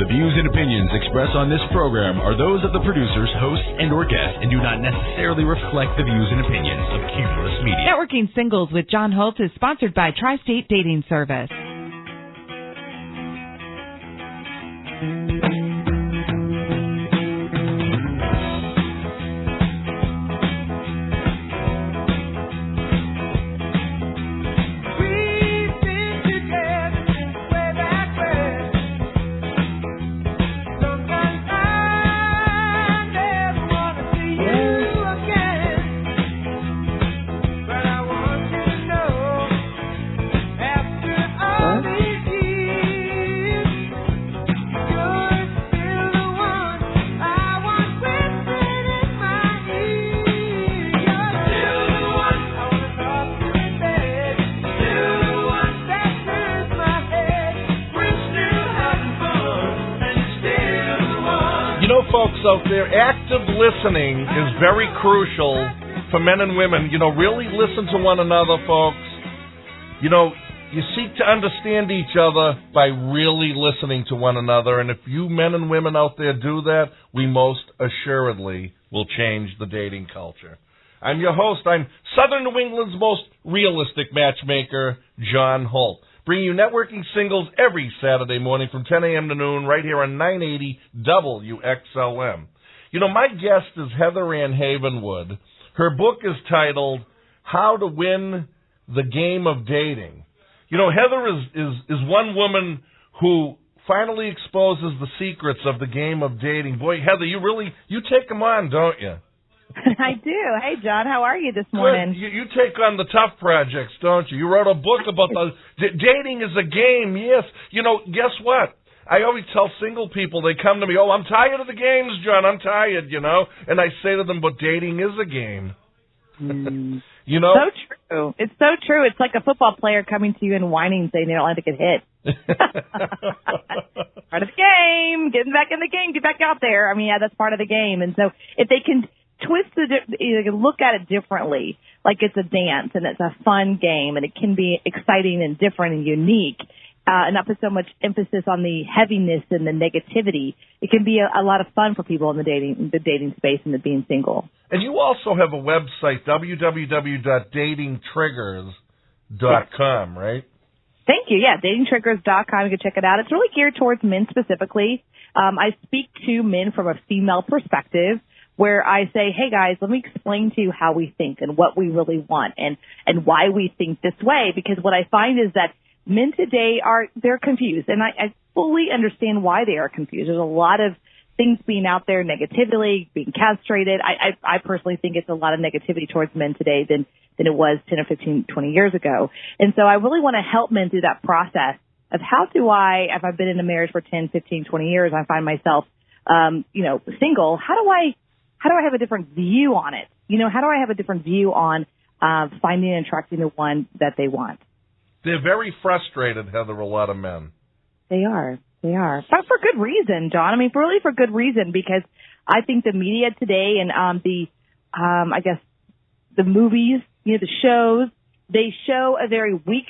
The views and opinions expressed on this program are those of the producers, hosts, and/or guests and do not necessarily reflect the views and opinions of Cumulus Media. Networking Singles with John Holt is sponsored by Tri-State Dating Service. Folks out there, active listening is very crucial for men and women. Really listen to one another, folks. You seek to understand each other by really listening to one another, and if you men and women out there do that, we most assuredly will change the dating culture. I'm your host. I'm Southern New England's most realistic matchmaker, John Holt. Bringing you Networking Singles every Saturday morning from 10 a.m. to noon right here on 980 WXLM. My guest is Heather Havenwood. Her book is titled How to Win the Game of Dating. Heather is one woman who finally exposes the secrets of the game of dating. Boy, Heather, you take them on, don't you? I do. Hey, John, how are you this morning? Good. You take on the tough projects, don't you? You wrote a book about dating is a game, yes. Guess what? I always tell single people, they come to me, I'm tired of the games, John, I'm tired, And I say to them, but dating is a game. So true. It's so true. It's like a football player coming to you and whining, saying they don't like to get hit. Part of the game. Getting back in the game. Get back out there. That's part of the game. And so if they can look at it differently, like it's a dance and it's a fun game and it can be exciting and different and unique, and not put so much emphasis on the heaviness and the negativity. It can be a lot of fun for people in the dating space and the being single. And you also have a website, www.datingtriggers.com, right? Thank you. Yeah, datingtriggers.com. You can check it out. It's really geared towards men specifically. I speak to men from a female perspective, where I say, hey, guys, let me explain to you how we think and what we really want and why we think this way. Because what I find is that men today they're confused. And I fully understand why they are confused. There's a lot of things being out there negatively, being castrated. I personally think it's a lot of negativity towards men today than it was 10 or 15, 20 years ago. And so I really want to help men through that process of how do if I've been in a marriage for 10, 15, 20 years, I find myself, single, how do I have a different view on it? How do I have a different view on finding and attracting the one that they want? They're very frustrated, Heather, a lot of men. They are. But for good reason, John. Really for good reason, because I think the media today and the movies, the shows, they show a very weak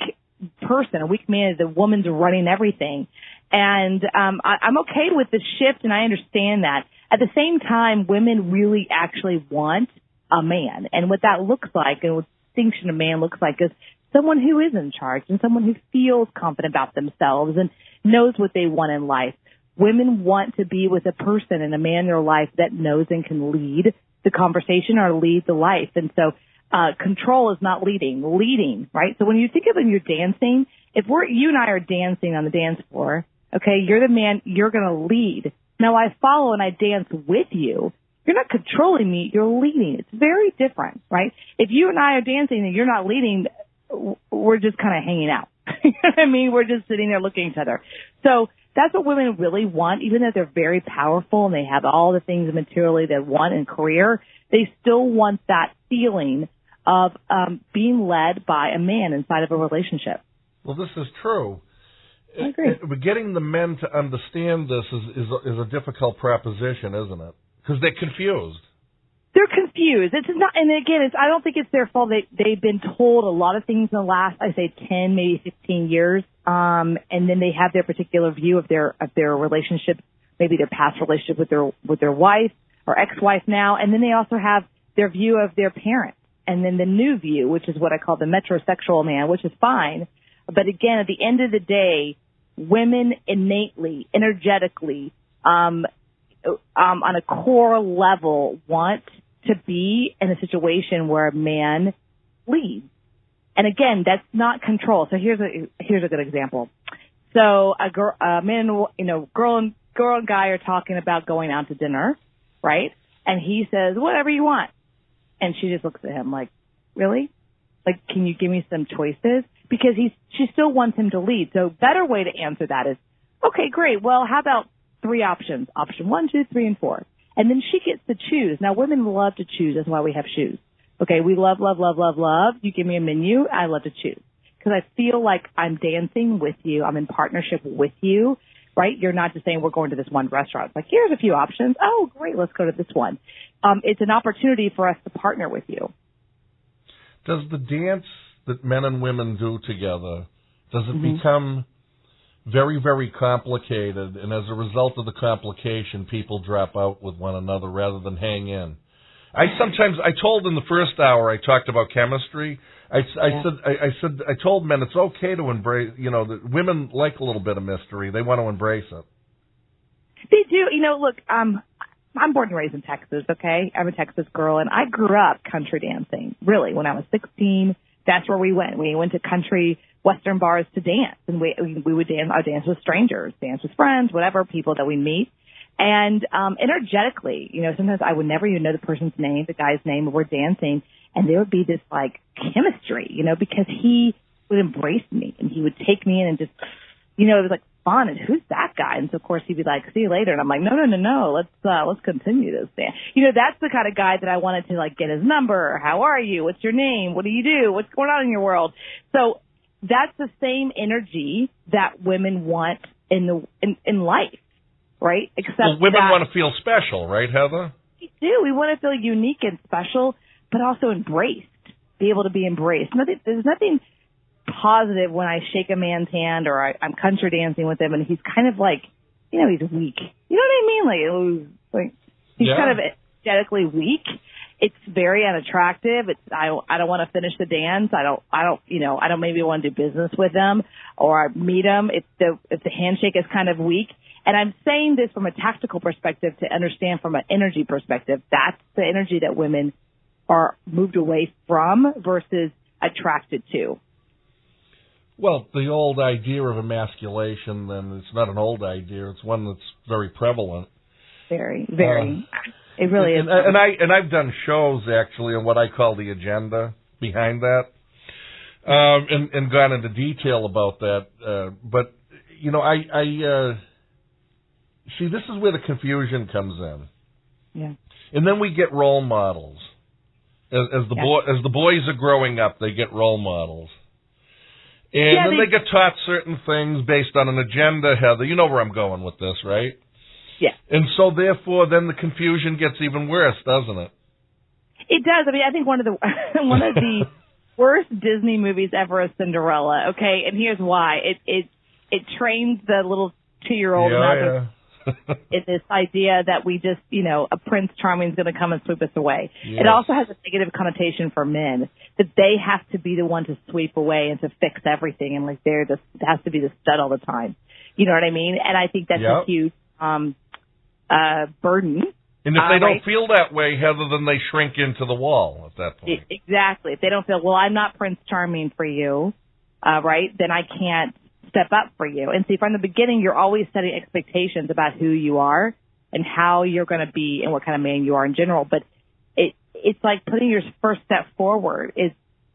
person, a weak man. The woman's running everything. And I'm okay with the shift, and I understand that. At the same time, women really actually want a man. And what that looks like and what distinction a man looks like is someone who is in charge and someone who feels confident about themselves and knows what they want in life. Women want to be with a person and a man in their life that knows and can lead the conversation or lead the life. And so control is not leading, right? So when you think of when you're dancing, you and I are dancing on the dance floor, okay, you're the man, you're going to lead. Now I follow and I dance with you. You're not controlling me, you're leading. It's very different, right? If you and I are dancing and you're not leading, we're just kind of hanging out. You know what I mean? We're just sitting there looking at each other. So that's what women really want, even though they're very powerful and they have all the things materially they want in career, they still want that feeling of being led by a man inside of a relationship. Well, this is true. I agree. But getting the men to understand this is a difficult proposition, isn't it? Because they're confused. They're confused. It's not, and again, I don't think it's their fault. They've been told a lot of things in the last, I say 10, maybe 15 years. And then they have their particular view of their relationship, maybe their past relationship with their wife or ex-wife now. And then they also have their view of their parents. And then the new view, which is what I call the metrosexual man, which is fine. But again, at the end of the day, women innately, energetically, on a core level want to be in a situation where a man leads. And again, that's not control. So here's a good example. So girl and guy are talking about going out to dinner, right? And he says, whatever you want. And she just looks at him like, really? Like, can you give me some choices? Because she still wants him to lead. So better way to answer that is, okay, great. Well, how about 3 options? Option 1, 2, 3, and 4. And then she gets to choose. Now, women love to choose. That's why we have shoes. Okay, we love, love, love, love, love. You give me a menu, I love to choose. Because I feel like I'm dancing with you. I'm in partnership with you, right? You're not just saying we're going to this one restaurant. It's like, here's a few options. Oh, great, let's go to this one. It's an opportunity for us to partner with you. Does the dance that men and women do together, does it become very, very complicated, and as a result of the complication, people drop out with one another rather than hang in? I told in the first hour, I talked about chemistry. I told men it's okay to embrace, that women like a little bit of mystery. They want to embrace it. They do. Look, I'm born and raised in Texas, okay? I'm a Texas girl, and I grew up country dancing. Really, when I was 16, that's where we went. We went to country Western bars to dance, and we would dance. I dance with strangers, dance with friends, whatever, people that we meet. And energetically, sometimes I would never even know the person's name, the guy's name, but we're dancing, and there would be this, like, chemistry, because he would embrace me, and he would take me in and just, it was like fun, and who's that guy? And so, of course, he'd be like, see you later. And I'm like, no, let's continue this dance. That's the kind of guy that I wanted to, like, get his number. How are you? What's your name? What do you do? What's going on in your world? So that's the same energy that women want in life. Right? Except women want to feel special, right, Heather? We do. We want to feel unique and special, but also embraced, be able to be embraced. There's nothing positive when I shake a man's hand or I'm country dancing with him and he's kind of like, he's weak. You know what I mean? Like he's kind of energetically weak. It's very unattractive. I don't want to finish the dance. I don't maybe want to do business with them or meet him if the handshake is kind of weak. And I'm saying this from a tactical perspective to understand from an energy perspective. That's the energy that women are moved away from versus attracted to. Well, the old idea of emasculation, then it's not an old idea. It's one that's very prevalent. Very, very. It really is. And I've done shows, actually, on what I call the agenda behind that, and gone into detail about that. But, see, this is where the confusion comes in. Yeah. And then we get role models. As the boys are growing up, they get role models. And then they get taught certain things based on an agenda, Heather. You know where I'm going with this, right? Yeah. And so, therefore, then the confusion gets even worse, doesn't it? It does. I mean, I think one of the worst Disney movies ever is Cinderella, okay? And here's why. It trains the little 2-year-old in this idea that we just, a Prince Charming is going to come and sweep us away. Yes. It also has a negative connotation for men, that they have to be the one to sweep away and to fix everything, and like it has to be the stud all the time. You know what I mean? And I think that's a huge burden. And if they don't feel that way, Heather, then they shrink into the wall at that point. Exactly. If they don't feel, well, I'm not Prince Charming for you, right, then I can't step up for you. And see, from the beginning, you're always setting expectations about who you are and how you're going to be and what kind of man you are in general. But it's like putting your first step forward.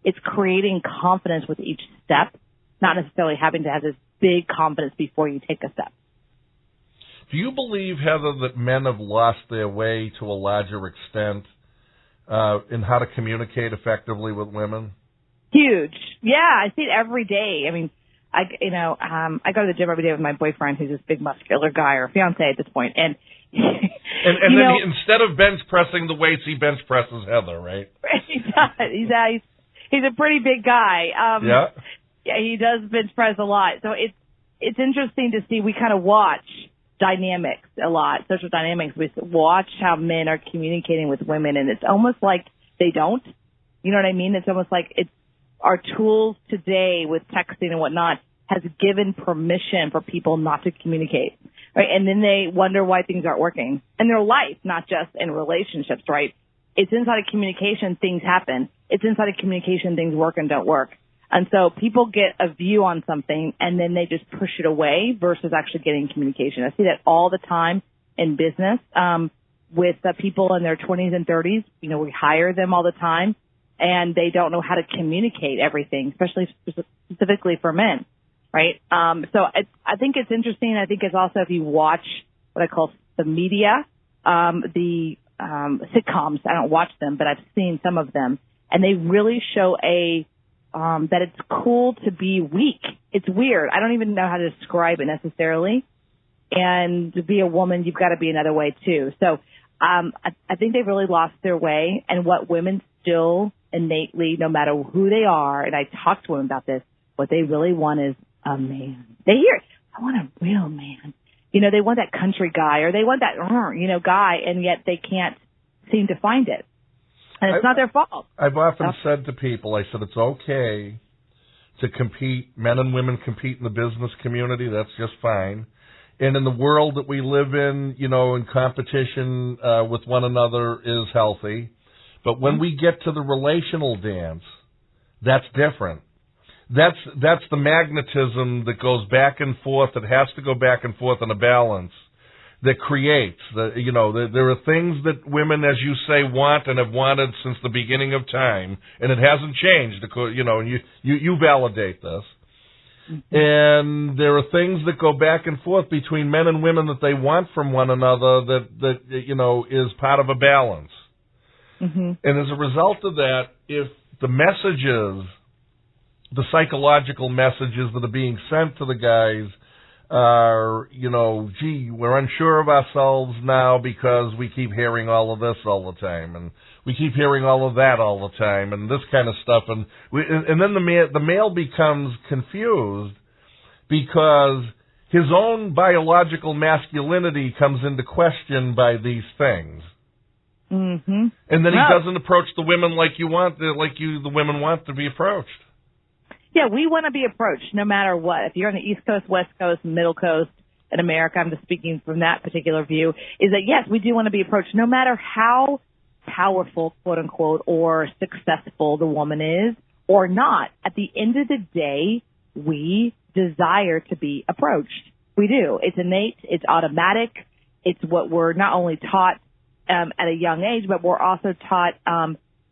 It's creating confidence with each step, not necessarily having to have this big confidence before you take a step. Do you believe, Heather, that men have lost their way to a larger extent in how to communicate effectively with women? Huge. Yeah, I see it every day. I mean, I go to the gym every day with my boyfriend, who's this big muscular guy, or fiance at this point, and and then instead of bench pressing the weights, he bench presses Heather, right? He does. He's a pretty big guy. Yeah, he does bench press a lot. So it's interesting to see. We kind of watch dynamics a lot, social dynamics. We watch how men are communicating with women, and it's almost like they don't. You know what I mean? It's almost like it's our tools today with texting and whatnot has given permission for people not to communicate, right? And then they wonder why things aren't working in their life, not just in relationships, right? It's inside of communication, things happen. It's inside of communication, things work and don't work. And so people get a view on something and then they just push it away versus actually getting communication. I see that all the time in business, with people in their 20s and 30s. You know, we hire them all the time and they don't know how to communicate everything, especially specifically for men. Right. So I think it's interesting. I think it's also, if you watch what I call the media, the sitcoms, I don't watch them, but I've seen some of them, and they really show that it's cool to be weak. It's weird. I don't even know how to describe it necessarily. And to be a woman, you've got to be another way too. So I think they've really lost their way, and what women still innately, no matter who they are, and I talk to women about this, what they really want is a man. They hear, I want a real man. You know, they want that country guy, or they want that, guy, and yet they can't seem to find it. And it's not their fault. I've often said to people, I said, it's okay to compete. Men and women compete in the business community. That's just fine. And in the world that we live in, in competition with one another is healthy. But when we get to the relational dance, that's different. That's the magnetism that goes back and forth. It has to go back and forth in a balance that creates there are things that women, as you say, want and have wanted since the beginning of time, and it hasn't changed. And you validate this. Mm-hmm. And there are things that go back and forth between men and women that they want from one another that is part of a balance. Mm-hmm. And as a result of that, if the messages, the psychological messages that are being sent to the guys are, we're unsure of ourselves now because we keep hearing all of this all the time, and we keep hearing all of that all the time, and this kind of stuff, and then the male becomes confused because his own biological masculinity comes into question by these things. Mm-hmm. And then he doesn't approach the women like the women want to be approached. Yeah, we want to be approached no matter what. If you're on the East Coast, West Coast, Middle Coast in America, I'm just speaking from that particular view, is that, yes, we do want to be approached no matter how powerful, quote unquote, or successful the woman is or not. At the end of the day, we desire to be approached. We do. It's innate. It's automatic. It's what we're not only taught at a young age, but we're also taught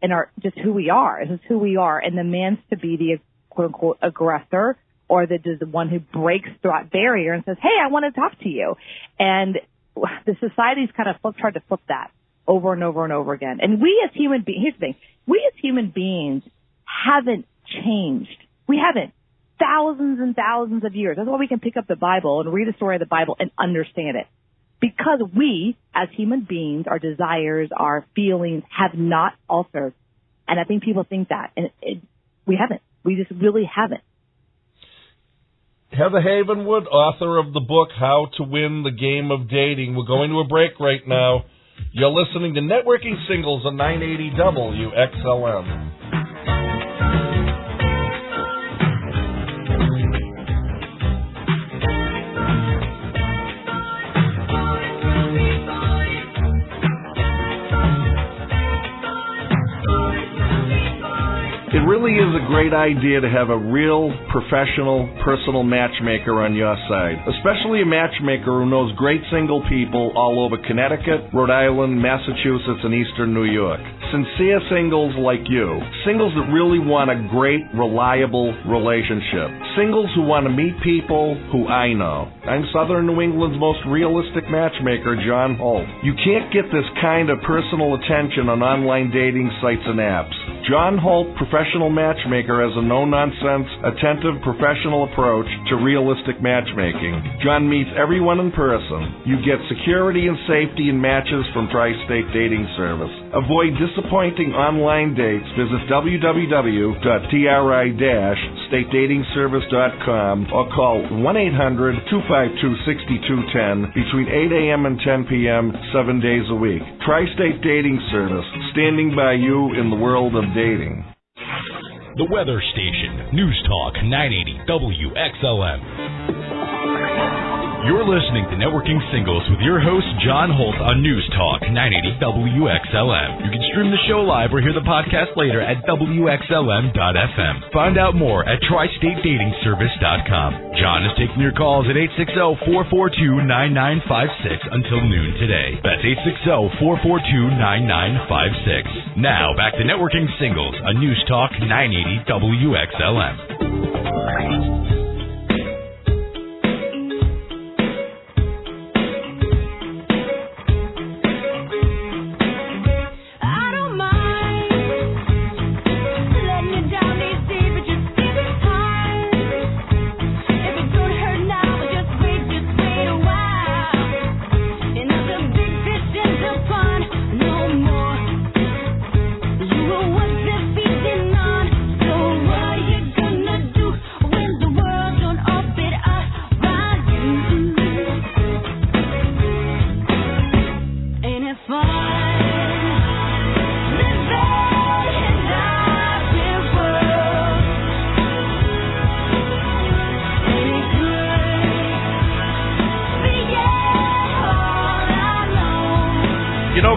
in our just who we are. This is who we are. And the man's to be the quote-unquote aggressor, or the one who breaks through that barrier and says, hey, I want to talk to you. And the society's kind of tried to flip that over and over and over again. And we as human beings, here's the thing, we as human beings haven't changed. We haven't. Thousands and thousands of years. That's why we can pick up the Bible and read a story of the Bible and understand it. Because we, as human beings, our desires, our feelings have not altered. And I think people think that. And we haven't. We just really haven't. Heather Havenwood, author of the book, How to Win the Game of Dating. We're going to a break right now. You're listening to Networking Singles on 980 WXLM. It really is a great idea to have a real professional, personal matchmaker on your side, especially a matchmaker who knows great single people all over Connecticut, Rhode Island, Massachusetts, and Eastern New York. Sincere singles like you. Singles that really want a great, reliable relationship. Singles who want to meet people who I know. I'm Southern New England's most realistic matchmaker, John Holt. You can't get this kind of personal attention on online dating sites and apps. John Holt, professional Matchmaker has a no-nonsense, attentive, professional approach to realistic matchmaking. John meets everyone in person. You get security and safety in matches from Tri-State Dating Service. Avoid disappointing online dates. Visit www.tri-statedatingservice.com or call 1-800-252-6210 between 8 a.m. and 10 p.m. 7 days a week. Tri-State Dating Service, standing by you in the world of dating. The Weather Station, News Talk 980 WXLM. You're listening to Networking Singles with your host, John Holt, on News Talk 980 WXLM. You can stream the show live or hear the podcast later at WXLM.FM. Find out more at TriStateDatingService.com. John is taking your calls at 860-442-9956 until noon today. That's 860-442-9956. Now, back to Networking Singles on News Talk 980 WXLM.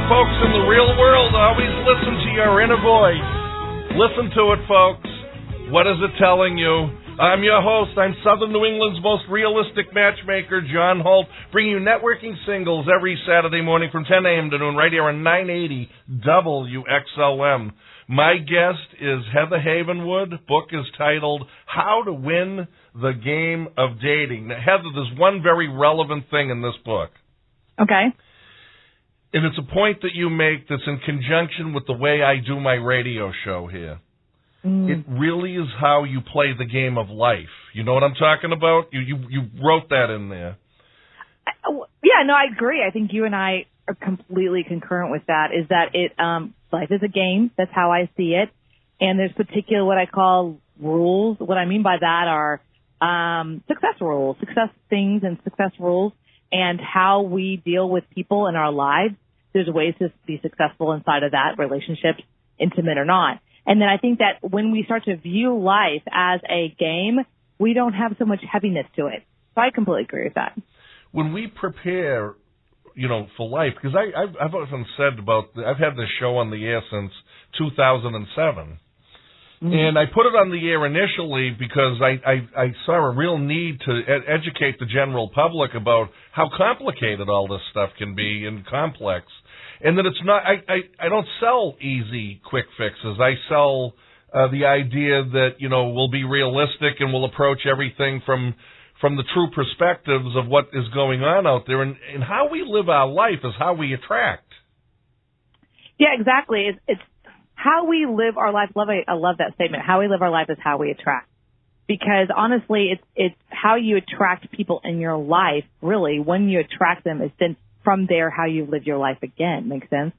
Folks in the real world, always listen to your inner voice. Listen to it, folks. What is it telling you? I'm your host. I'm Southern New England's most realistic matchmaker, John Holt, bringing you Networking Singles every Saturday morning from 10 a.m. to noon right here on 980 WXLM. My guest is Heather Havenwood. Book is titled How to Win the Game of Dating. Now, Heather, there's one very relevant thing in this book. Okay. And it's a point that you make that's in conjunction with the way I do my radio show here. It really is how you play the game of life. You know what I'm talking about? You wrote that in there. Yeah, no, I agree. I think you and I are completely concurrent with that, is that life is a game. That's how I see it. And there's particular what I call rules. What I mean by that are success rules, success things and success rules. And how we deal with people in our lives. There's ways to be successful inside of that, relationships, intimate or not. And then I think that when we start to view life as a game, we don't have so much heaviness to it. So I completely agree with that. When we prepare, for life, because I've often said I've had this show on the air since 2007. And I put it on the air initially because I saw a real need to educate the general public about how complicated all this stuff can be and complex. And that it's not, I don't sell easy, quick fixes. I sell the idea that, we'll be realistic and we'll approach everything from the true perspectives of what is going on out there. And how we live our life is how we attract. Yeah, exactly. It's how we live our life. I love that statement. How we live our life is how we attract. Because honestly, it's how you attract people in your life. Really, when you attract them, it's then from there how you live your life again. Makes sense?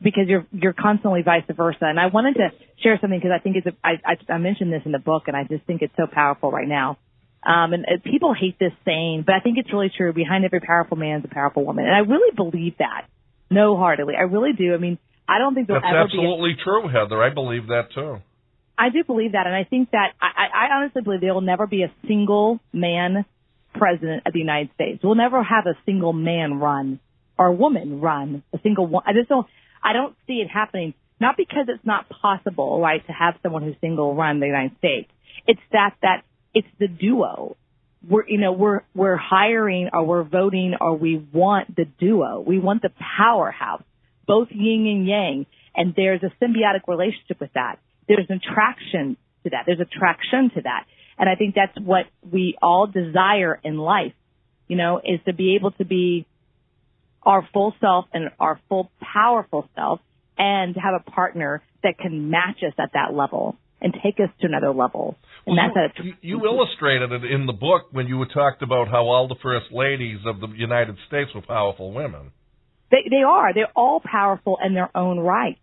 Because you're constantly vice versa. And I wanted to share something because I think I mentioned this in the book, and I just think it's so powerful right now. And people hate this saying, but I think it's really true. Behind every powerful man is a powerful woman, and I really believe that, wholeheartedly. I really do. I mean, I don't think there'll ever be. That's absolutely true, Heather. I believe that too. I do believe that, and I think that I honestly believe there will never be a single man president of the United States. We'll never have a single man run or woman run, a single one. I don't see it happening. Not because it's not possible, right, to have someone who's single run the United States. It's that it's the duo. We're hiring or we're voting or we want the duo. We want the powerhouse, both yin and yang, and there's a symbiotic relationship with that. There's an attraction to that. There's attraction to that. And I think that's what we all desire in life, is to be able to be our full self and our full powerful self and to have a partner that can match us at that level. and take us to another level. And you illustrated it in the book when you talked about how all the first ladies of the United States were powerful women. They are. They're all powerful in their own right.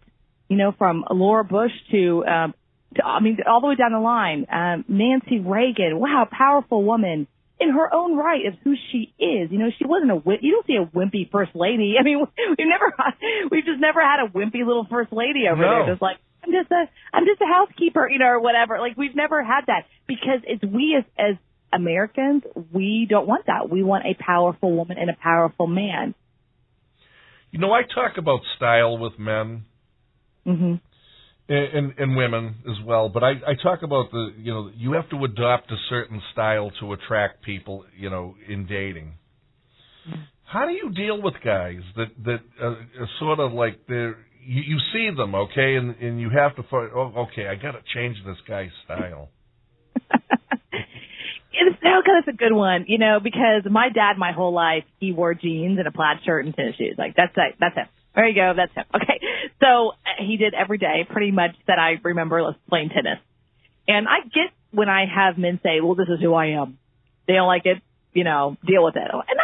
You know, from Laura Bush to all the way down the line. Nancy Reagan, wow, powerful woman in her own right of who she is. You know, she wasn't you don't see a wimpy first lady. I mean, we've just never had a wimpy little first lady over there. Just like, I'm just a housekeeper, you know, or whatever. Like, we've never had that because we as Americans, we don't want that. We want a powerful woman and a powerful man. You know, I talk about style with men. Mm-hmm. And women as well, but I talk about you have to adopt a certain style to attract people, you know, in dating. How do you deal with guys that are sort of like you see them, okay, and you have to find, I got to change this guy's style. That's a good one, you know, because my dad, my whole life, he wore jeans and a plaid shirt and tennis shoes. Like, that's him. There you go. That's him. Okay. So he did every day pretty much that I remember playing tennis. And I get when I have men say, well, this is who I am. They don't like it, you know, deal with it. And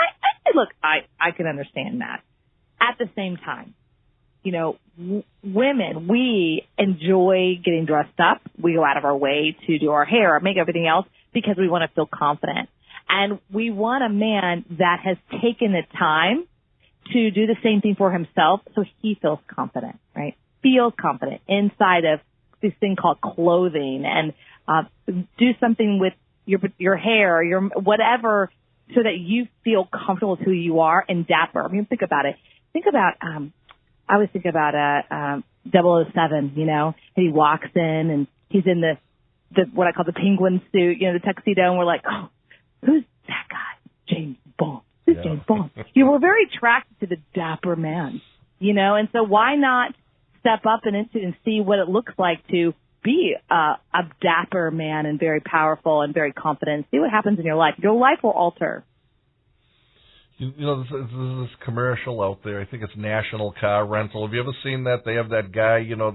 I can understand that. At the same time, you know, women, we enjoy getting dressed up. We go out of our way to do our hair or make everything else because we want to feel confident. And we want a man that has taken the time to do the same thing for himself so he feels confident, right? Feels confident inside of this thing called clothing and do something with your hair, your whatever, so that you feel comfortable with who you are and dapper. I mean, think about it. I always think about 007, you know, and he walks in and he's in the what I call the penguin suit, you know, the tuxedo, and we're like, oh, who's that guy? James Bond. Who's James Bond? You were very attracted to the dapper man, you know, and so why not step up and see what it looks like to be a dapper man and very powerful and very confident. See what happens in your life. Your life will alter. You know, there's this commercial out there. I think it's National Car Rental. Have you ever seen that? They have that guy, you know,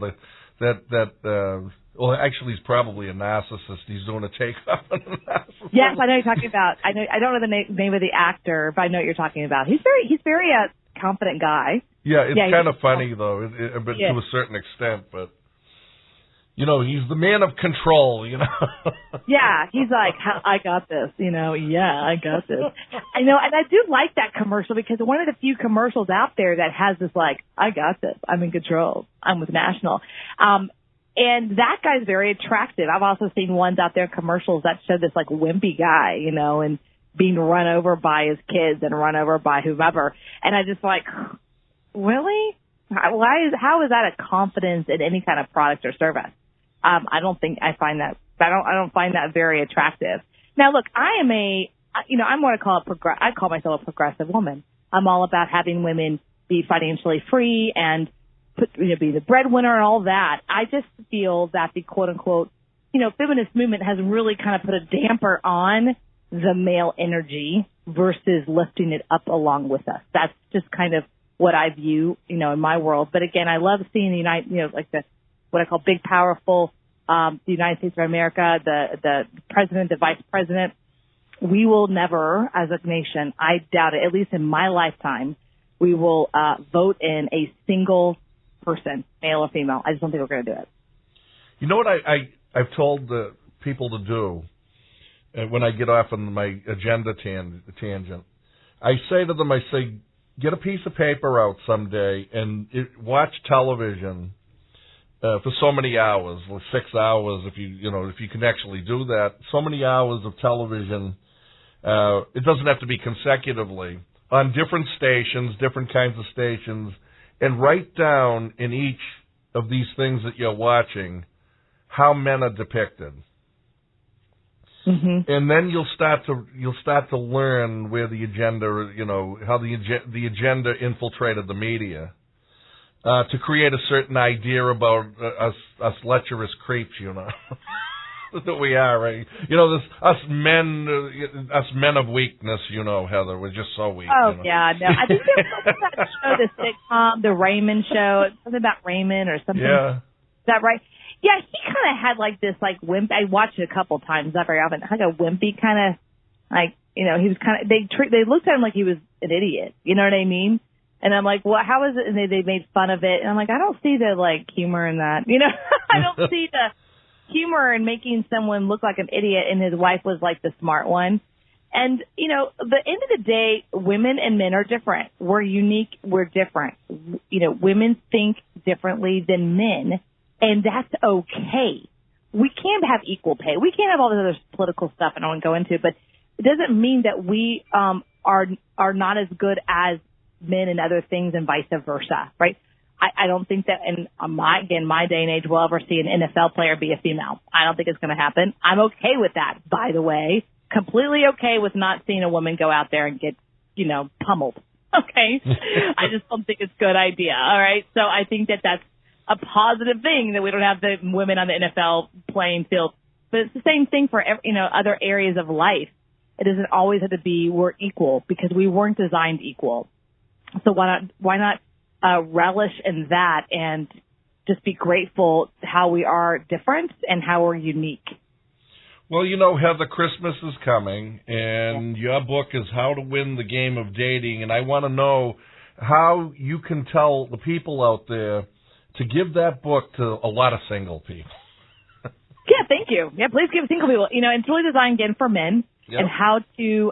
well, actually, he's probably a narcissist. He's doing a takeoff on a narcissist. Yes, I know you're talking about. I don't know the name of the actor, but I know what you're talking about. He's very confident guy. Yeah, it's kind of funny though, but to a certain extent. But you know, he's the man of control. You know. Yeah, he's like, I got this. You know, I got this. I know, and I do like that commercial because one of the few commercials out there that has this like, I got this. I'm in control. I'm with National. And that guy's very attractive. I've also seen ones out there, commercials that show this like wimpy guy, you know, and being run over by his kids and run over by whomever. And I just like, really? How is that a confidence in any kind of product or service? I don't find that very attractive. Now, look, I'm what I call myself a progressive woman. I'm all about having women be financially free and be the breadwinner and all that. I just feel that the quote unquote, you know, feminist movement has really kind of put a damper on the male energy versus lifting it up along with us. That's just kind of what I view, you know, in my world. But again, I love seeing what I call big, powerful, the United States of America, the president, the vice president. We will never, as a nation, I doubt it, at least in my lifetime, we will vote in a single person, male or female. I just don't think we're going to do it. You know what I've told the people to do when I get off on my agenda tangent? I say to them, get a piece of paper out someday and watch television for so many hours, like 6 hours if you can actually do that. So many hours of television. It doesn't have to be consecutively, on different stations, different kinds of stations, and write down in each of these things that you're watching how men are depicted. Mm-hmm. And then you'll start to learn where the agenda, you know, how the agenda infiltrated the media to create a certain idea about us lecherous creeps, you know. That we are, right? You know, this us men of weakness, you know, Heather. We're just so weak. Oh, you know? yeah, no. I think there's something about the show, the sitcom, the Raymond show, something about Raymond or something. Yeah. Is that right? Yeah, he kind of had like this like wimp. I watched it a couple times, not very often. Like a wimpy kind of like, you know, he was kind of. They looked at him like he was an idiot. You know what I mean? And I'm like, well, how is it? And they made fun of it. And I'm like, I don't see the like humor in that. You know, I don't see the humor in making someone look like an idiot. And his wife was like the smart one. And, you know, the end of the day, women and men are different. We're unique. We're different. You know, women think differently than men, and that's okay. We can't have equal pay. We can't have all this other political stuff I don't want to go into, but it doesn't mean that we are not as good as men in other things and vice versa, right? I don't think that in my day and age we'll ever see an NFL player be a female. I don't think it's going to happen. I'm okay with that, by the way. Completely okay with not seeing a woman go out there and get, you know, pummeled. Okay? I just don't think it's a good idea. All right? So I think that that's a positive thing that we don't have the women on the NFL playing field. But it's the same thing for, you know, other areas of life. It doesn't always have to be we're equal because we weren't designed equal. So why not relish in that and just be grateful how we are different and how we're unique. Well, you know, Heather, Christmas is coming, and your book is How to Win the Game of Dating, and I want to know how you can tell the people out there to give that book to a lot of single people. Yeah, thank you. Yeah, please give single people. You know, it's really designed again for men and how to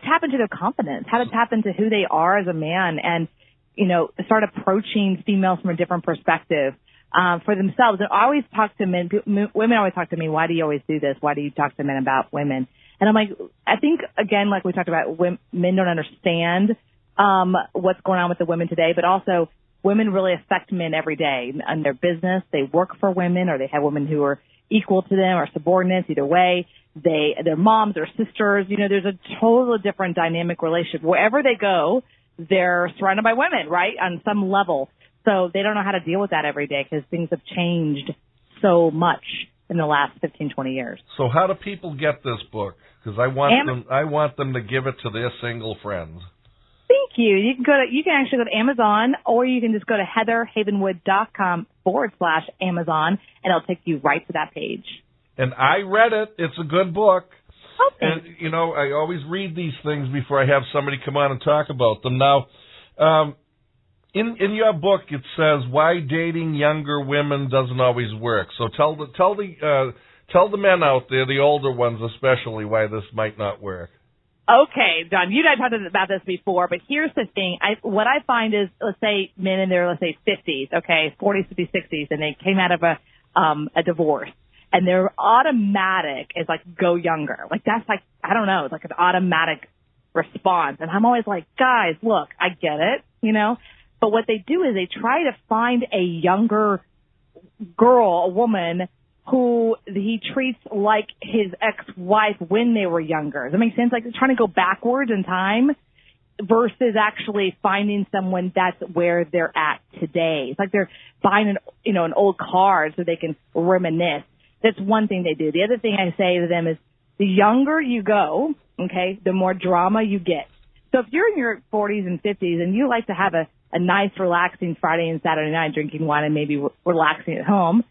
tap into their confidence, how to tap into who they are as a man, and you know, start approaching females from a different perspective. For themselves. And I always talk to men, women always talk to me, why do you always do this? Why do you talk to men about women? And I'm like, I think, again, like we talked about, men don't understand what's going on with the women today, but also women really affect men every day in their business. They work for women, or they have women who are equal to them or subordinates, either way. They're moms or sisters. You know, there's a totally different dynamic relationship. Wherever they go, they're surrounded by women, right, on some level. So they don't know how to deal with that every day because things have changed so much in the last 15, 20 years. So how do people get this book? Because I want them to give it to their single friends. Thank you. You can actually go to Amazon, or you can just go to heatherhavenwood.com/Amazon, and it'll take you right to that page. And I read it. It's a good book. Okay. And, you know, I always read these things before I have somebody come on and talk about them. Now, in your book, it says why dating younger women doesn't always work. So tell the men out there, the older ones especially, why this might not work. Okay, John, you and I talked about this before, but here's the thing. What I find is, let's say men in their, 50s, okay, 40s, 50s, 60s, and they came out of a divorce, and their automatic is like, go younger. Like, that's like, I don't know, it's like an automatic response. And I'm always like, guys, look, I get it, you know. But what they do is they try to find a younger girl, a woman, who he treats like his ex-wife when they were younger. Does that make sense? Like they're trying to go backwards in time versus actually finding someone that's where they're at today. It's like they're buying an old car so they can reminisce. That's one thing they do. The other thing I say to them is the younger you go, okay, the more drama you get. So if you're in your 40s and 50s and you like to have a nice, relaxing Friday and Saturday night drinking wine and maybe relaxing at home,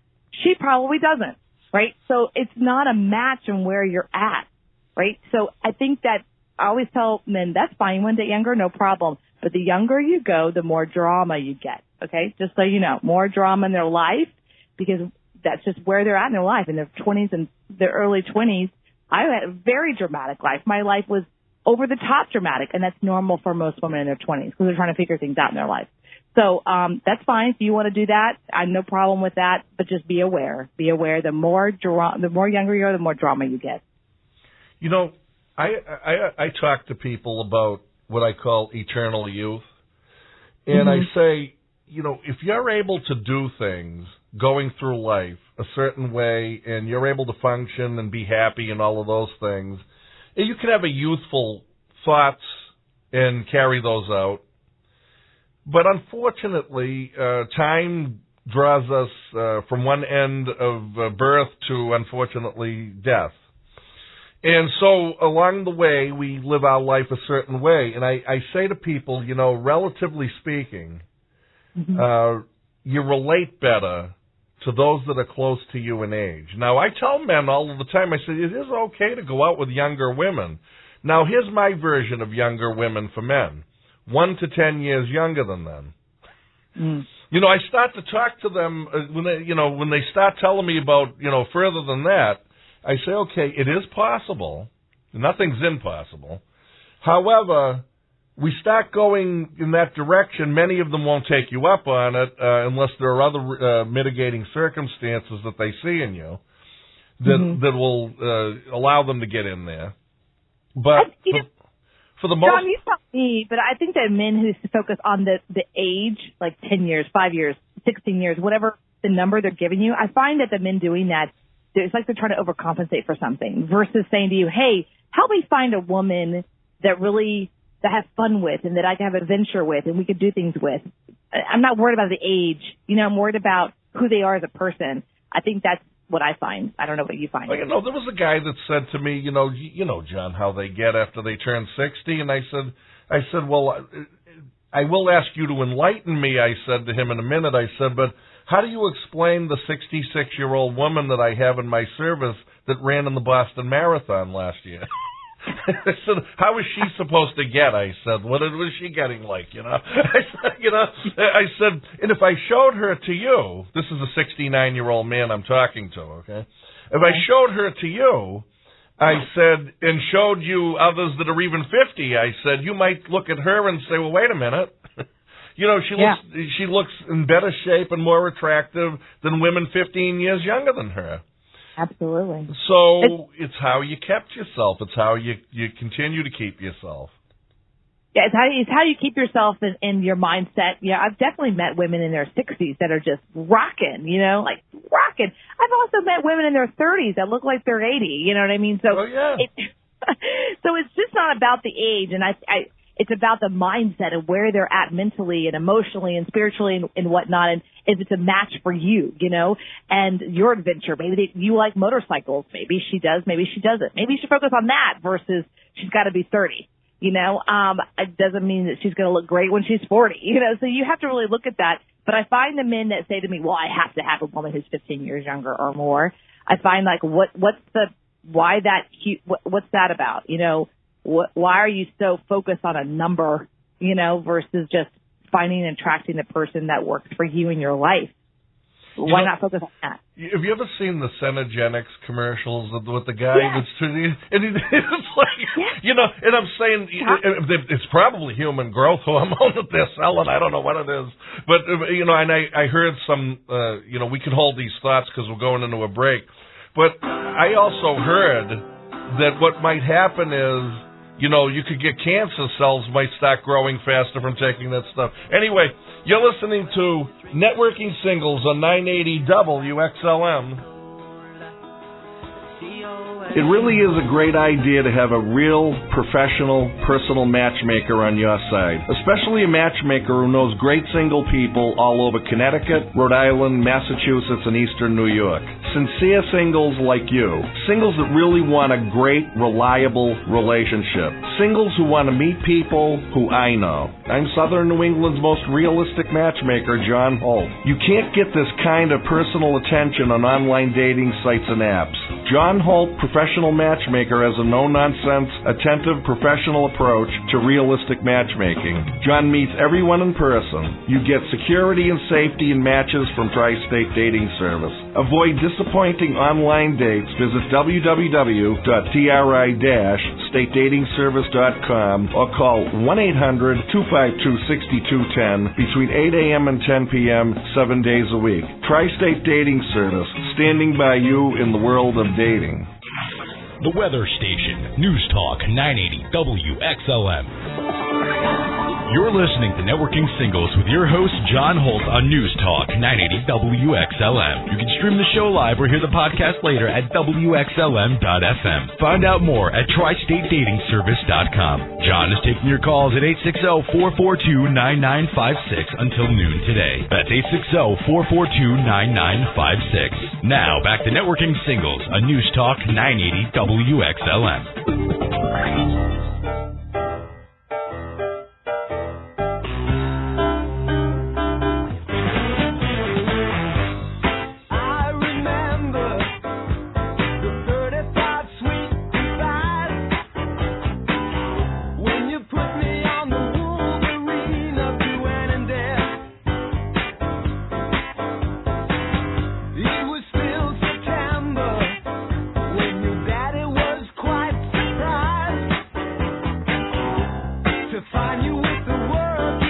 she probably doesn't, right? So it's not a match on where you're at, right? So I think that I always tell men, that's fine. You want to date younger, no problem. But the younger you go, the more drama you get, okay? Just so you know, more drama in their life because that's just where they're at in their life. In their 20s and their early 20s, I had a very dramatic life. My life was over the top dramatic, and that's normal for most women in their 20s because they're trying to figure things out in their life. So that's fine if you want to do that. I have no problem with that, but just be aware. Be aware. The more younger you are, the more drama you get. You know, I talk to people about what I call eternal youth, and I say, you know, if you're able to do things going through life a certain way, and you're able to function and be happy and all of those things, you can have a youthful thoughts and carry those out. But unfortunately, time draws us from one end of birth to, unfortunately, death. And so along the way, we live our life a certain way. And I say to people, you know, relatively speaking, you relate better to those that are close to you in age. Now, I tell men all of the time, I say, it is okay to go out with younger women. Now, here's my version of younger women for men. 1 to 10 years younger than them. Mm. You know, I start to talk to them when they start telling me about, further than that, I say, okay, it is possible. Nothing's impossible. However, we start going in that direction, many of them won't take you up on it unless there are other mitigating circumstances that they see in you that will allow them to get in there. But for the most... John, you tell me, but I think that men who focus on the age, like 10 years, 5 years, 16 years, whatever the number they're giving you, I find that the men doing that, it's like they're trying to overcompensate for something versus saying to you, hey, help me find a woman that I have fun with and that I can have adventure with and we could do things with. I'm not worried about the age. I'm worried about who they are as a person. I think that's what I find. I don't know what you find. Well, there was a guy that said to me, John, how they get after they turn 60. And I said, well, I will ask you to enlighten me, I said to him in a minute. I said, but how do you explain the 66-year-old woman that I have in my service that ran in the Boston Marathon last year? I said, how was she supposed to get? I said, what was she getting like, I said, and if I showed her to you, this is a 69-year-old man I'm talking to, okay? If I showed her to you, I said, and showed you others that are even 50, I said, you might look at her and say, well, wait a minute. She looks in better shape and more attractive than women 15 years younger than her. Absolutely. So it's how you kept yourself. It's how you continue to keep yourself. Yeah, it's how you keep yourself in your mindset. Yeah, I've definitely met women in their 60s that are just rocking, like rocking. I've also met women in their 30s that look like they're 80, you know what I mean? So, so it's just not about the age, and it's about the mindset and where they're at mentally and emotionally and spiritually and whatnot, and if it's a match for you, and your adventure. Maybe you like motorcycles. Maybe she does. Maybe she doesn't. Maybe you should focus on that versus she's got to be 30. It doesn't mean that she's going to look great when she's 40. So you have to really look at that. But I find the men that say to me, well, I have to have a woman who's 15 years younger or more. I find like, what's that about? Why are you so focused on a number, versus just finding and attracting the person that works for you in your life? Why not focus on that? Have you ever seen the Senegenics commercials with the guy that's and it's like, and I'm saying it's probably human growth hormone that they're selling. I don't know what it is. But, and I heard some, we can hold these thoughts because we're going into a break. But I also heard that what might happen is, you could get cancer cells might start growing faster from taking that stuff. Anyway, you're listening to Networking Singles on 980 WXLM. It really is a great idea to have a real professional, personal matchmaker on your side, especially a matchmaker who knows great single people all over Connecticut, Rhode Island, Massachusetts, and Eastern New York. Sincere singles like you. Singles that really want a great, reliable relationship. Singles who want to meet people who I know. I'm Southern New England's most realistic matchmaker, John Holt. You can't get this kind of personal attention on online dating sites and apps. John Holt, professional matchmaker, has a no-nonsense, attentive, professional approach to realistic matchmaking. John meets everyone in person. You get security and safety in matches from Tri-State Dating Service. Avoid disappointing online dates. Visit www.tri-statedatingservice.com or call 1-800-252-6210 between 8 a.m. and 10 p.m. 7 days a week. Tri-State Dating Service, standing by you in the world of dating. The Weather Station, News Talk 980 WXLM. You're listening to Networking Singles with your host, John Holt, on News Talk 980 WXLM. You can stream the show live or hear the podcast later at WXLM.FM. Find out more at TriStateDatingService.com. John is taking your calls at 860-442-9956 until noon today. That's 860-442-9956. Now, back to Networking Singles on News Talk 980 WXLM.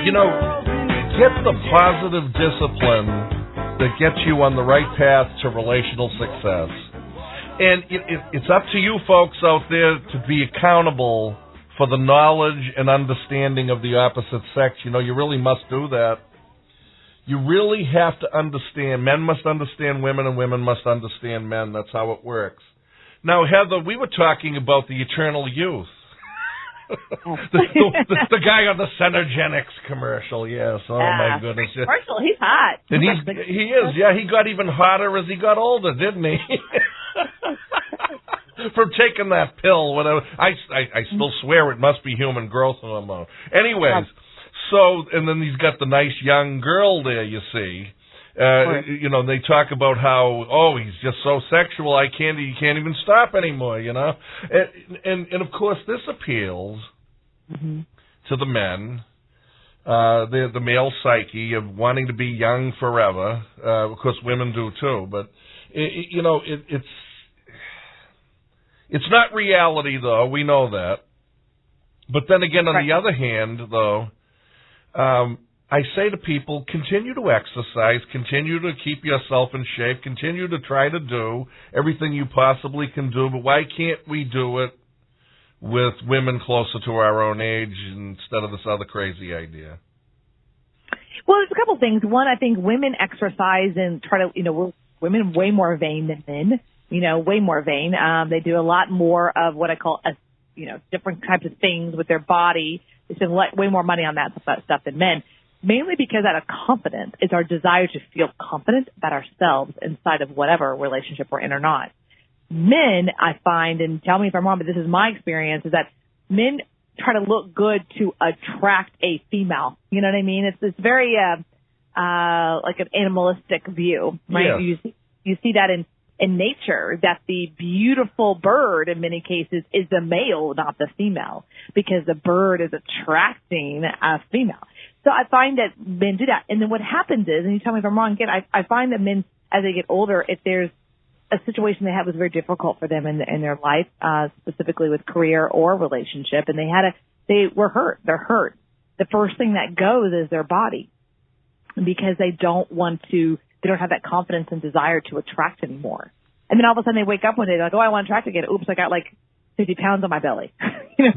Get the positive discipline that gets you on the right path to relational success. And it's up to you folks out there to be accountable for the knowledge and understanding of the opposite sex. You really must do that. You really have to understand. Men must understand women, and women must understand men. That's how it works. Now, Heather, we were talking about the eternal youth. the guy on the Centergenics commercial, yes. Oh, my goodness. Commercial, he's hot. And he is, yeah. He got even hotter as he got older, didn't he? From taking that pill, whatever. I still swear it must be human growth hormone. Anyways, so, and then he's got the nice young girl there, you see. They talk about how, he's just so sexual, he can't even stop anymore, And of course, this appeals to the men, the male psyche of wanting to be young forever. Of course, women do too, but, it's not reality, though. We know that. But then again, on the other hand, though, I say to people, continue to exercise, continue to keep yourself in shape, continue to try to do everything you possibly can do, but why can't we do it with women closer to our own age instead of this other crazy idea? Well, there's a couple things. One, I think women exercise and try to, women are way more vain than men, way more vain. They do a lot more of what I call, different types of things with their body. They spend way more money on that stuff than men. Mainly because out of confidence is our desire to feel confident about ourselves inside of whatever relationship we're in or not. Men, I find, and tell me if I'm wrong, but this is my experience, is that men try to look good to attract a female. You know what I mean? It's very like an animalistic view, right? Yeah. You see that in nature, that the beautiful bird in many cases is the male, not the female, because the bird is attracting a female. So I find that men do that. And then what happens is, and you tell me if I'm wrong, again, I find that men, as they get older, if there's a situation they had was very difficult for them in their life, specifically with career or relationship, and they were hurt. They're hurt. The first thing that goes is their body, because they don't have that confidence and desire to attract anymore. And then all of a sudden they wake up one day, they're like, I want to attract again. Oops, I got like 50 pounds on my belly.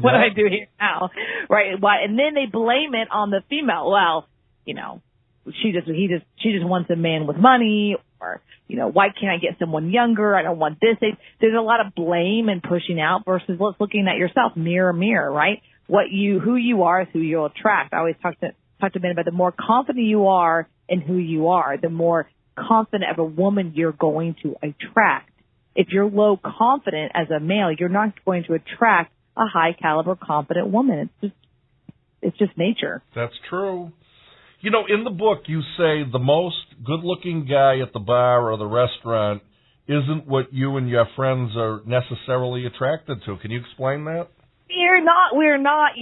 What do I do here now? Right. And then they blame it on the female. Well, she just wants a man with money, or, why can't I get someone younger? I don't want this. There's a lot of blame and pushing out versus looking at yourself, mirror, right? Who you are is who you'll attract. I always talk to men about the more confident you are in who you are, the more confident of a woman you're going to attract. If you're low confident as a male, you're not going to attract a high caliber, confident woman. It's just nature. That's true. In the book, you say the most good-looking guy at the bar or the restaurant isn't what you and your friends are necessarily attracted to. Can you explain that? We're not.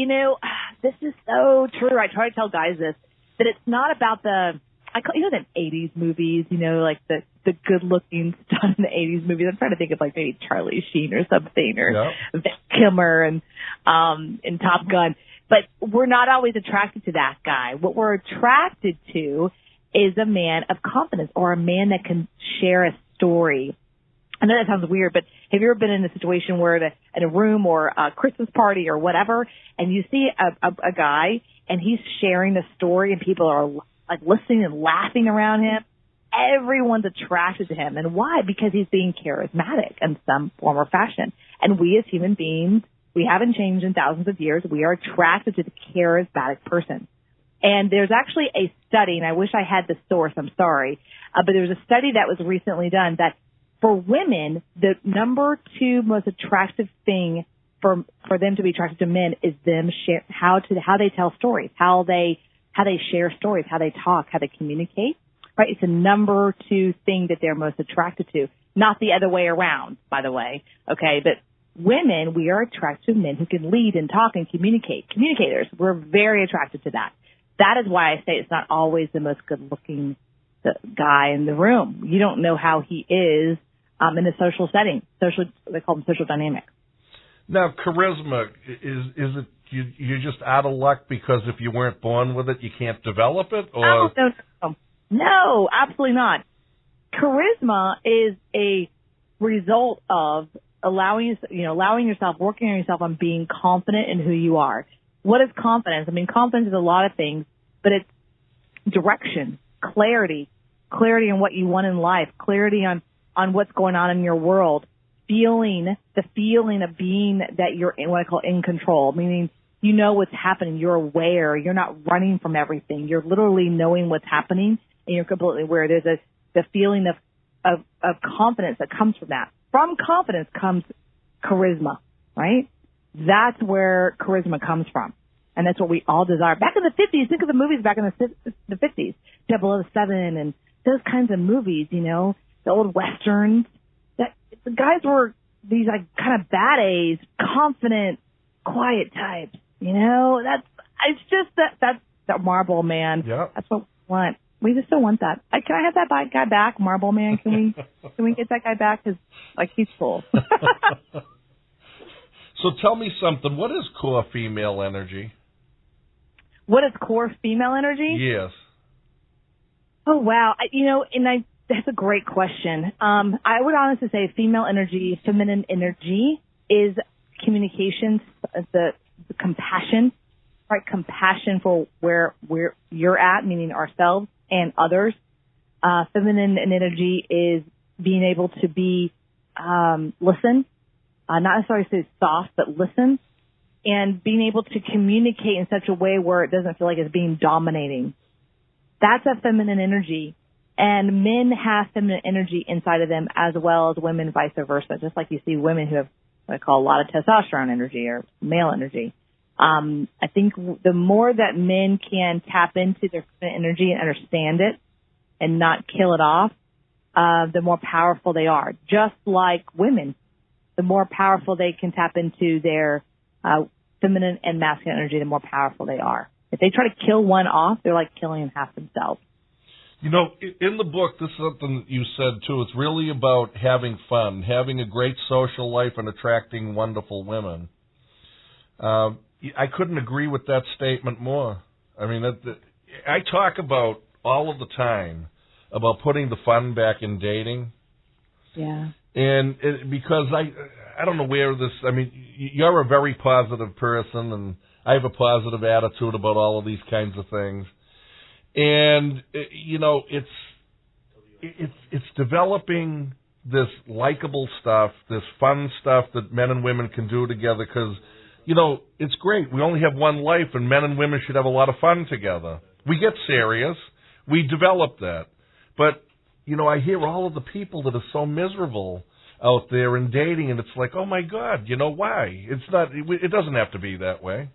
This is so true. I try to tell guys this, that it's not about the 80s movies, like the good-looking stuff in the 80s movies. I'm trying to think of like maybe Charlie Sheen or something, or Val Kilmer and in Top Gun. But we're not always attracted to that guy. What we're attracted to is a man of confidence, or a man that can share a story. I know that sounds weird, but have you ever been in a situation where in a room or a Christmas party or whatever, and you see a guy and he's sharing a story and people are like listening and laughing around him? Everyone's attracted to him. And why? Because he's being charismatic in some form or fashion. And we as human beings, we haven't changed in thousands of years. We are attracted to the charismatic person. And there's actually a study, and I wish I had the source, I'm sorry, but there's a study that was recently done that for women, the number 2 most attractive thing for them to be attracted to men is them how they tell stories, how they share stories, how they talk, how they communicate. Right? It's the number 2 thing that they're most attracted to, not the other way around, by the way. Okay, but women, we are attracted to men who can lead and talk and communicate. Communicators, we're very attracted to that. That is why I say it's not always the most good-looking guy in the room. You don't know how he is in a social setting. They call them social dynamics. Now, charisma, is it you're just out of luck because if you weren't born with it, you can't develop it? Or No, absolutely not. Charisma is a result of allowing yourself, working on yourself on being confident in who you are. What is confidence? I mean, confidence is a lot of things, but it's direction, clarity on what you want in life, clarity on what's going on in your world, the feeling of being that you're in what I call in control, meaning you know what's happening, you're aware, you're not running from everything, you're literally knowing what's happening, and you're completely aware. There's the feeling of confidence that comes from that. From confidence comes charisma, right? That's where charisma comes from. And that's what we all desire. Back in the 50s, think of the movies back in the 50s, 007 and those kinds of movies, the old Westerns. That the guys were these like kind of bad A's, confident, quiet types, It's just that's that Marlboro Man. Yep. That's what we want. We just don't want that. Can I have that guy back, Marlboro Man? Can we get that guy back? Because he's cool. So tell me something. What is core female energy? What is core female energy? Yes. Oh, wow. That's a great question. I would honestly say feminine energy is communication, the compassion, right? Compassion for where you're at, meaning ourselves and others. Feminine energy is being able to be, listen, not necessarily say soft, but listen, and being able to communicate in such a way where it doesn't feel like it's being dominating. That's a feminine energy. And men have feminine energy inside of them as well as women, vice versa. Just like you see women who have what I call a lot of testosterone energy or male energy. I think the more that men can tap into their feminine energy and understand it and not kill it off, the more powerful they are. Just like women, the more powerful they can tap into their feminine and masculine energy, the more powerful they are. If they try to kill one off, they're like killing half themselves. In the book, this is something that you said, too. It's really about having fun, having a great social life, and attracting wonderful women. I couldn't agree with that statement more. I mean, I talk about all of the time about putting the fun back in dating. Yeah. And because I don't know where this, I mean, you're a very positive person, and I have a positive attitude about all of these kinds of things. And, it's developing this likable stuff, this fun stuff that men and women can do together because, it's great. We only have one life, and men and women should have a lot of fun together. We get serious. We develop that. But, I hear all of the people that are so miserable out there in dating, and it's like, oh, my God, why? It doesn't have to be that way.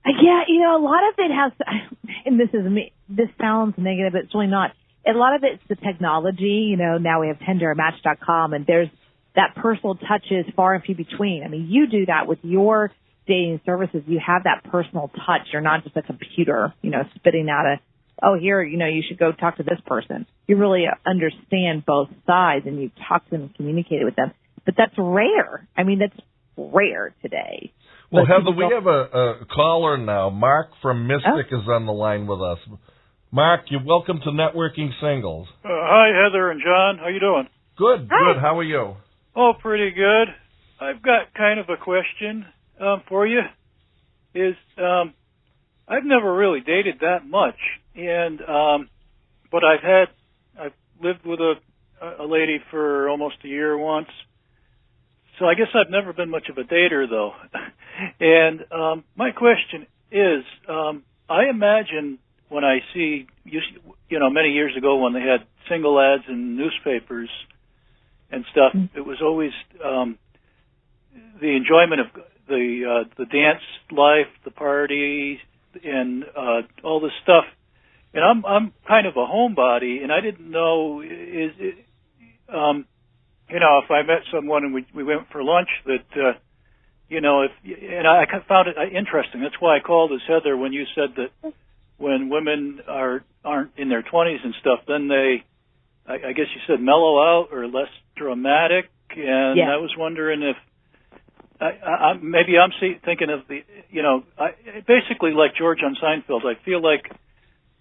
Yeah, a lot of it has, and this sounds negative, but it's really not. A lot of it's the technology. Now we have Tinder, Match.com, and there's that personal touch is far and few between. I mean, you do that with your dating services. You have that personal touch. You're not just a computer, spitting out here, you should go talk to this person. You really understand both sides, and you talk to them and communicate with them. But that's rare. I mean, that's rare today. Well, Heather, we have a caller now. Mark from Mystic is on the line with us. Mark, you're welcome to Networking Singles. Hi, Heather and John. How you doing? Good, good. How are you? Oh, pretty good. I've got kind of a question for you. I've never really dated that much, and but I've lived with a lady for almost a year once. So I guess I've never been much of a dater, though. And my question is, I imagine when I see, many years ago when they had single ads in newspapers and stuff, it was always the enjoyment of the dance life, the party, and all this stuff. And I'm kind of a homebody, and I didn't know if I met someone and we went for lunch that, and I found it interesting. That's why I called as Heather when you said that when women aren't in their 20s and stuff, then they, I guess you said mellow out or less dramatic. And I was wondering if maybe I'm thinking of basically like George on Seinfeld. I feel like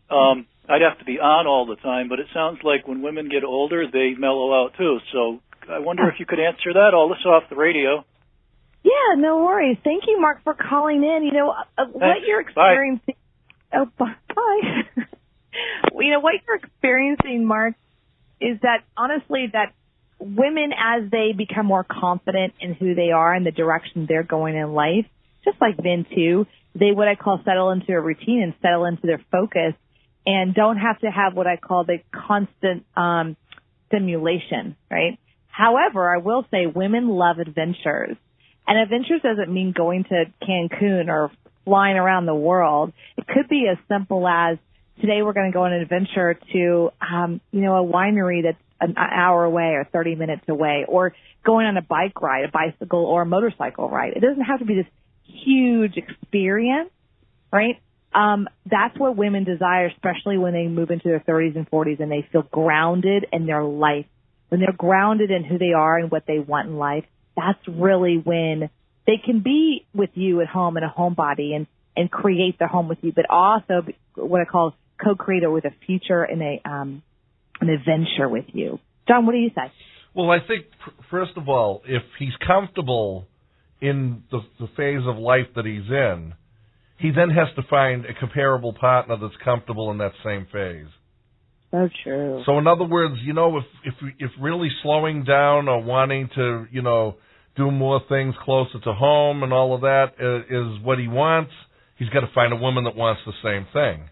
I'd have to be on all the time, but it sounds like when women get older, they mellow out too. So I wonder if you could answer that. I'll listen off the radio. Yeah, no worries. Thank you, Mark, for calling in. What you're experiencing. Bye. Oh, bye. What you're experiencing, Mark, is that honestly that women, as they become more confident in who they are and the direction they're going in life, just like men too, they what I call settle into a routine and settle into their focus and don't have to have what I call the constant stimulation, right? However, I will say women love adventures. And adventures doesn't mean going to Cancun or flying around the world. It could be as simple as today we're going to go on an adventure to, a winery that's an hour away or 30 minutes away, or going on a bike ride, a bicycle or a motorcycle ride. It doesn't have to be this huge experience, right? That's what women desire, especially when they move into their 30s and 40s and they feel grounded in their life. When they're grounded in who they are and what they want in life, that's really when they can be with you at home in a homebody and create their home with you, but also what I call co-create with a future and an adventure with you. John, what do you say? Well, I think, first of all, if he's comfortable in the phase of life that he's in, he then has to find a comparable partner that's comfortable in that same phase. So true. So in other words, if really slowing down or wanting to, do more things closer to home and all of that is what he wants, he's got to find a woman that wants the same thing.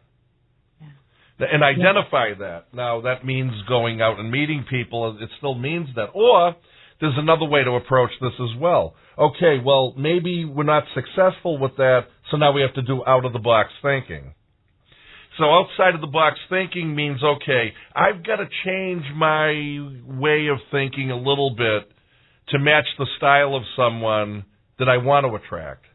Yeah. And identify that. Now, that means going out and meeting people. It still means that. Or there's another way to approach this as well. Okay, well, maybe we're not successful with that, so now we have to do out-of-the-box thinking. So outside-of-the-box thinking means, okay, I've got to change my way of thinking a little bit to match the style of someone that I want to attract.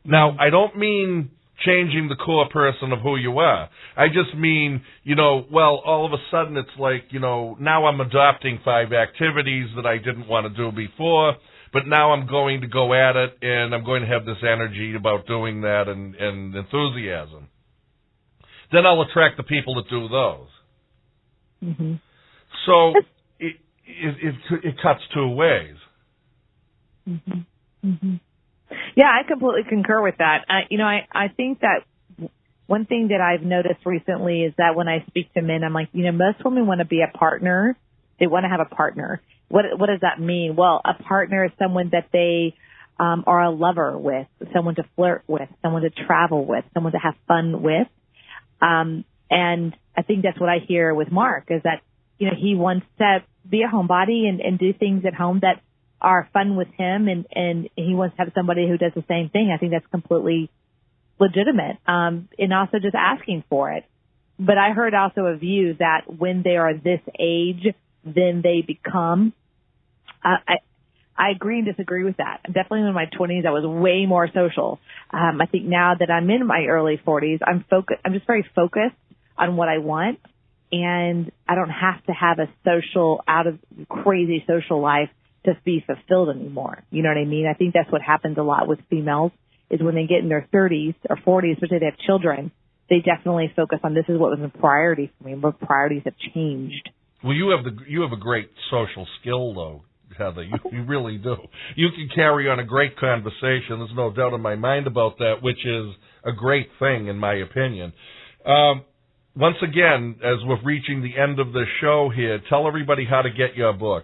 Now, I don't mean changing the core person of who you are. I just mean, all of a sudden it's like, now I'm adopting 5 activities that I didn't want to do before, but now I'm going to go at it, and I'm going to have this energy about doing that and enthusiasm. Then I'll attract the people that do those. Mm-hmm. So it cuts 2 ways. Mm-hmm. Mm-hmm. Yeah, I completely concur with that. I think that one thing that I've noticed recently is that when I speak to men, I'm like, most women want to be a partner. They want to have a partner. What does that mean? Well, a partner is someone that they are a lover with, someone to flirt with, someone to travel with, someone to have fun with. And I think that's what I hear with Mark is that, he wants to be a homebody and do things at home that are fun with him. And he wants to have somebody who does the same thing. I think that's completely legitimate. And also just asking for it. But I heard also a view that when they are this age, then they become, I agree and disagree with that. Definitely in my 20s, I was way more social. I think now that I'm in my early 40s, I'm just very focused on what I want, and I don't have to have a crazy social life to be fulfilled anymore. You know what I mean? I think that's what happens a lot with females is when they get in their 30s or 40s, especially if they have children, they definitely focus on this is what was a priority for me, but priorities have changed. Well, you have a great social skill, though, Heather. You really do. You can carry on a great conversation. There's no doubt in my mind about that, which is a great thing, in my opinion. Once again, as we're reaching the end of the show here, tell everybody how to get your book.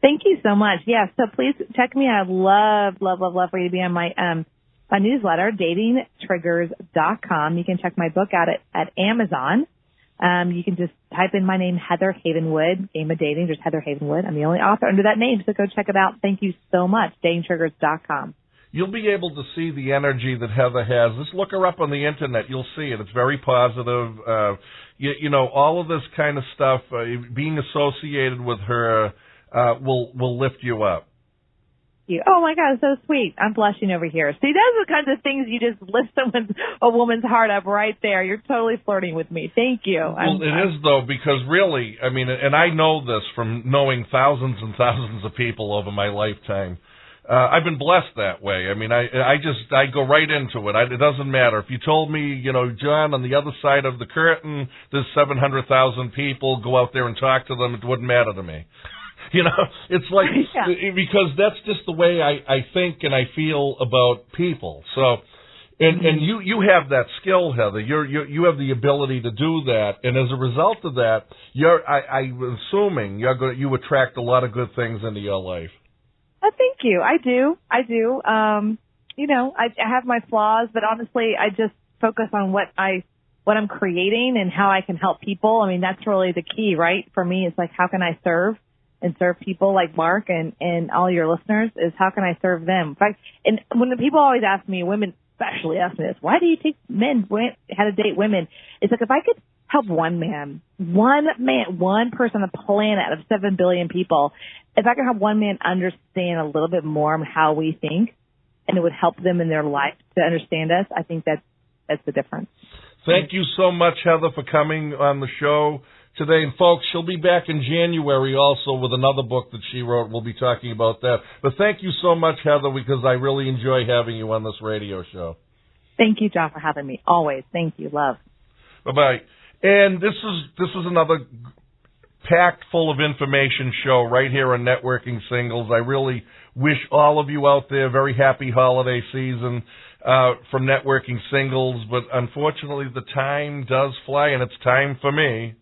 Thank you so much. Yeah, so please check me out. I'd love for you to be on my newsletter, datingtriggers.com. You can check my book out at Amazon. You can just type in my name, Heather Havenwood, Game of Dating, just Heather Havenwood. I'm the only author under that name, so go check it out. Thank you so much, datingtriggers.com. You'll be able to see the energy that Heather has. Just look her up on the Internet. You'll see it. It's very positive. All of this kind of stuff, being associated with her will lift you up. Oh, my God, so sweet. I'm blushing over here. See, those are the kinds of things you just lift a woman's heart up right there. You're totally flirting with me. Thank you. Well, it is, though, because really, and I know this from knowing thousands and thousands of people over my lifetime, I've been blessed that way. I mean, I go right into it. It doesn't matter. If you told me, John, on the other side of the curtain, there's 700,000 people, go out there and talk to them, it wouldn't matter to me. It's like, because that's just the way I think and I feel about people. So, and you have that skill, Heather. You have the ability to do that, and as a result of that, I'm assuming you attract a lot of good things into your life. Thank you. I do. I have my flaws, but honestly, I just focus on what I'm creating and how I can help people. I mean, that's really the key, right? For me, it's like, how can I serve people like Mark and all your listeners, is how can I serve them? In fact, and when the people always ask me, women especially ask me this, why do you think men how to date women? It's like, if I could help one person on the planet out of 7 billion people, if I could help one man understand a little bit more on how we think, and it would help them in their life to understand us, I think that's the difference. Thank you so much, Heather, for coming on the show today. And folks, she'll be back in January also with another book that she wrote. We'll be talking about that. But thank you so much, Heather, because I really enjoy having you on this radio show. Thank you, John, for having me. Always. Thank you. Love. Bye-bye. And this is another packed full of information show right here on Networking Singles. I really wish all of you out there a very happy holiday season from Networking Singles, but unfortunately the time does fly, and it's time for me.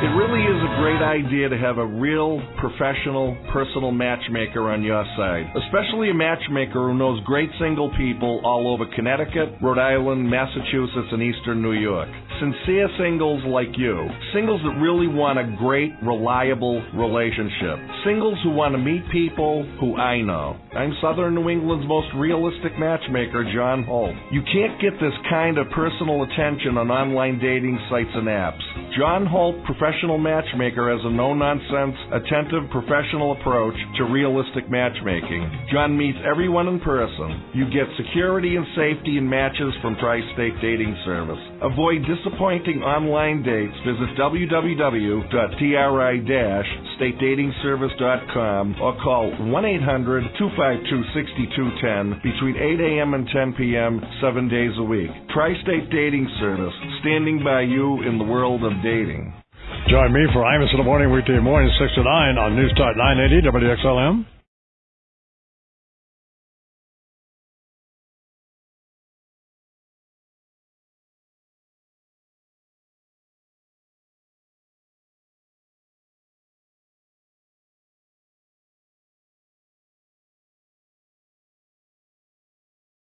It really is a great idea to have a real professional, personal matchmaker on your side, especially a matchmaker who knows great single people all over Connecticut, Rhode Island, Massachusetts, and Eastern New York. Sincere singles like you, singles that really want a great, reliable relationship, singles who want to meet people who I know. I'm Southern New England's most realistic matchmaker, John Holt. You can't get this kind of personal attention on online dating sites and apps. John Holt, professional matchmaker, has a no-nonsense, attentive, professional approach to realistic matchmaking. John meets everyone in person. You get security and safety in matches from Tri-State Dating Service. Avoid disappointing online dates. Visit www.tri-statedatingservice.com or call 1-800-252-6210 between 8 a.m. and 10 p.m. 7 days a week. Tri-State Dating Service, standing by you in the world of dating. Join me for Imus in the Morning, weekday morning, 6 to 9 on News Talk 980 WXLM.